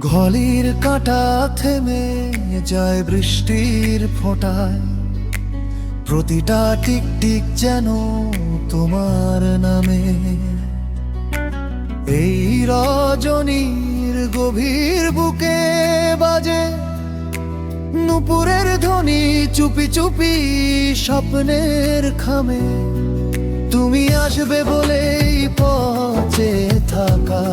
ঘলির কাঁটা থেমে যায় বৃষ্টির ফোঁটায়, প্রতিটা টিকটিক যেন তোমার নামে। এই রজনীর গভীর বুকে বাজে নুপুরের ধ্বনি, চুপি চুপি স্বপ্নের খামে। তুমি আসবে বলেই পথে থাকা,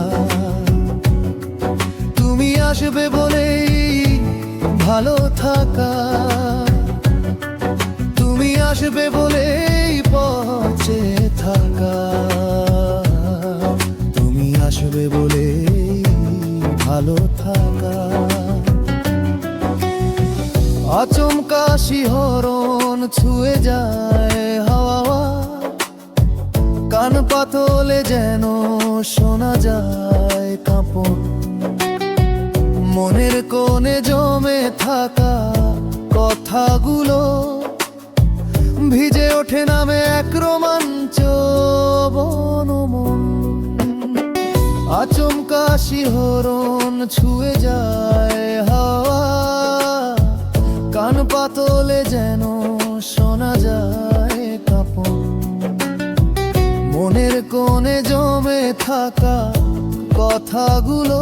তুমি আসবে বলেই ভালো থাকা, তুমি আসবে বলেই পথে থাকা, তুমি আসবে বলেই ভালো থাকা। আচমকা শিহরণ ছুঁয়ে যায় হাওয়া, কান পাতলে যেন শোনা যায় কাঁপন। মনের কোণে জমে থাকা কথাগুলো ভিজে ওঠে নামে এক রোমাঞ্চ বনমন। আচমকা শিহরণ ছুঁয়ে যায় হাওয়া, কান পাতলে যেন শোনা যায় কাঁপন। মনের কোণে জমে থাকা কথাগুলো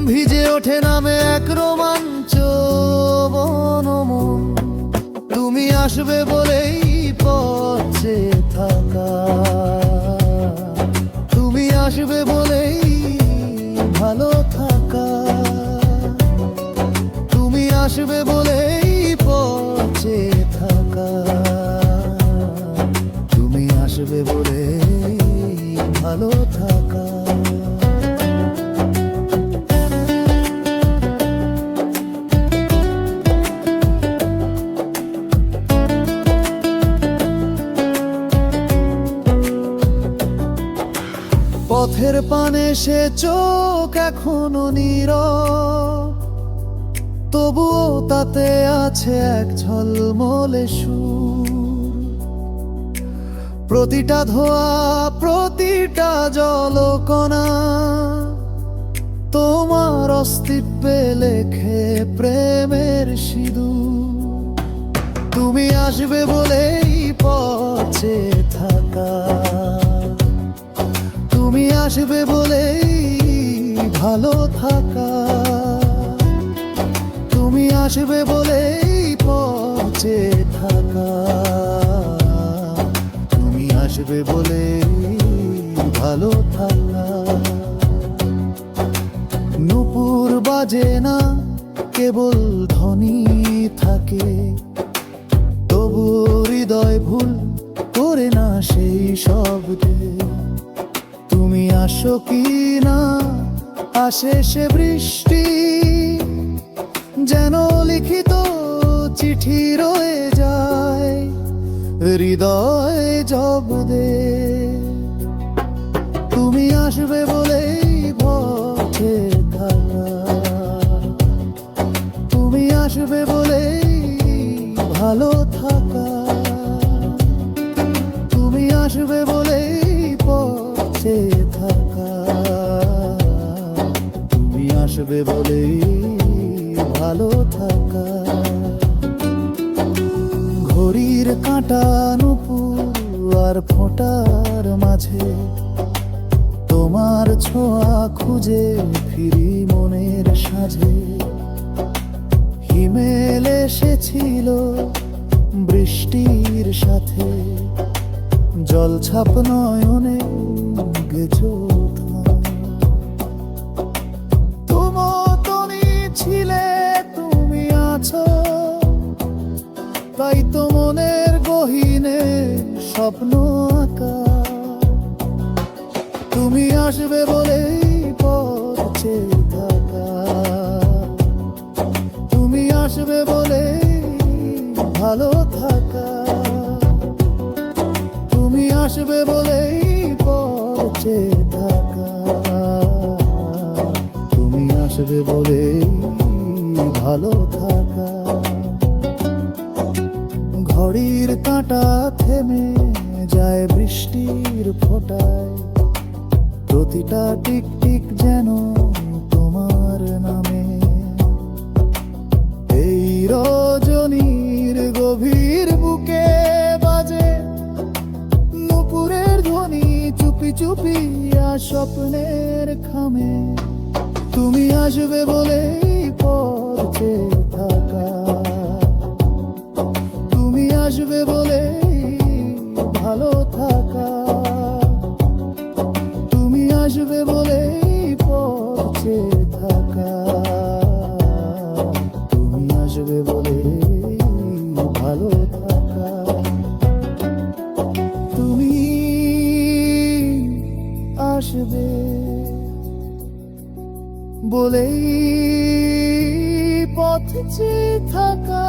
ভিজে ওঠে নামে এক রোমাঞ্চ বনমন। তুমি আসবে বলেই পথে থাকা, তুমি আসবে বলেই ভালো থাকা, তুমি আসবে বলেই পথে থাকা, তুমি আসবে বলেই ভালো থাকা। পথের পানে সে চোখ এখনো নীরব, তবুও তাতে আছে এক ঝলমলে সুর। প্রতিটা ধোয়া, প্রতিটা জলকণা তোমার অস্তিত্বে লেখে প্রেমের সিঁদুর। তুমি আসবে বলেই পথে থাকা, তুমি আসবে বলেই ভালো থাকা, তুমি আসবে বলেই পথে থাকা, তুমি আসবে বলেই ভালো থাকা। নুপুর বাজে না, কেবল ধ্বনি থাকে, তবু হৃদয় ভুল করে না সেই শব্দে। তুমি আসো কি না আসে সে বৃষ্টি, যেন লিখিত চিঠি রয়ে যায় হৃদয় জবদে। তুমি আসবে বলেই পথে থাকা, তুমি আসবে বলেই ভালো থাকা, তুমি আসবে বলেই পথে থাকা, তুমি আসবে বলেই ভালো থাকা। ঘড়ির কাঁটা নুপুর আর ফোঁটার মাঝে তোমার ছোঁয়া খুঁজে ফিরি মনের সাজে। হিমেল এসেছিল বৃষ্টির সাথে, জলছাপ নয়নে গেছো তুমি ছিলে, তুমি আছো, তাই তো মনের গহীনে স্বপ্ন আঁকা। তুমি আসবে বলেই পথে থাকা, তুমি আসবে বলেই ভালো থাকা, তুমি আসবে বলেই পথে থাকা, তুমি আসবে বলেই ভালো থাকা। ঘড়ির কাঁটা থেমে যায় বৃষ্টির ফোঁটায়, প্রতিটা টিকটিক যেন তোমার রজনীর গভীর বুকে বাজে নুপুরের ধ্বনি, চুপি চুপি আর স্বপ্নের খামে তুমি আসবে বলে পথে থাকা, তুমি আসবে বলে ভালো থাকা, তুমি আসবে বলে পথে থাকা, তুমি আসবে বলে ভালো থাকা, তুমি আসবে বলেই পথে থাকা।